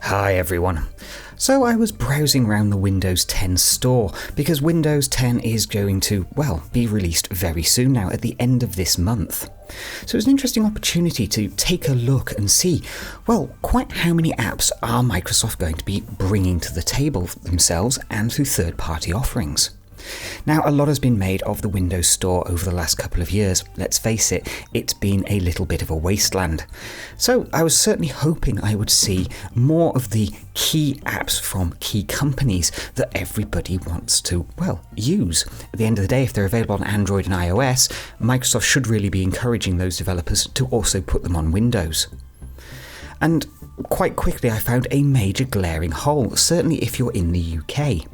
Hi everyone. So I was browsing around the Windows 10 store because Windows 10 is going to, well, be released very soon now at the end of this month. So it was an interesting opportunity to take a look and see, well, quite how many apps are Microsoft going to be bringing to the table themselves and through third-party offerings. Now, a lot has been made of the Windows Store over the last couple of years. Let's face it, it's been a little bit of a wasteland. So I was certainly hoping I would see more of the key apps from key companies that everybody wants to, well, use. At the end of the day, if they're available on Android and iOS, Microsoft should really be encouraging those developers to also put them on Windows. And quite quickly I found a major glaring hole, certainly if you're in the UK.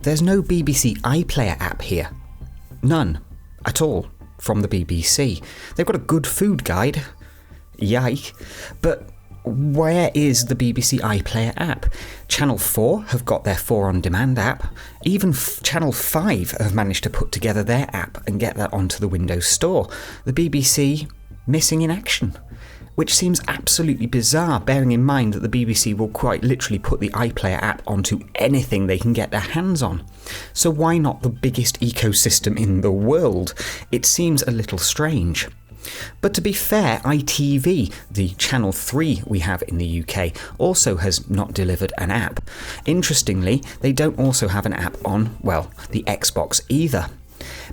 There's no BBC iPlayer app here. None. At all. From the BBC. They've got a good food guide. Yike. But where is the BBC iPlayer app? Channel 4 have got their 4 On Demand app. Even Channel 5 have managed to put together their app and get that onto the Windows Store. The BBC missing in action. Which seems absolutely bizarre, bearing in mind that the BBC will quite literally put the iPlayer app onto anything they can get their hands on. So why not the biggest ecosystem in the world? It seems a little strange. But to be fair, ITV, the Channel 3 we have in the UK, also has not delivered an app. Interestingly, they don't also have an app on, well, the Xbox either.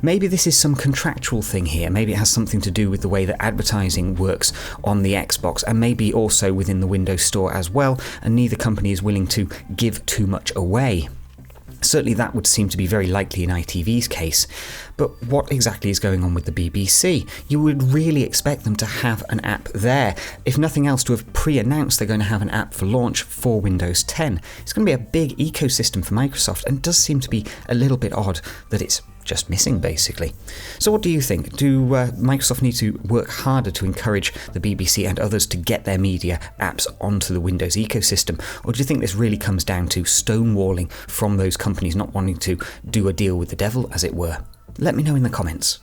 Maybe this is some contractual thing here, maybe it has something to do with the way that advertising works on the Xbox and maybe also within the Windows Store as well, and neither company is willing to give too much away. Certainly that would seem to be very likely in ITV's case. But what exactly is going on with the BBC? You would really expect them to have an app there. If nothing else, to have pre-announced they're going to have an app for launch for Windows 10. It's going to be a big ecosystem for Microsoft, and it does seem to be a little bit odd that it's just missing, basically. So what do you think? Do Microsoft need to work harder to encourage the BBC and others to get their media apps onto the Windows ecosystem? Or do you think this really comes down to stonewalling from those companies not wanting to do a deal with the devil, as it were? Let me know in the comments.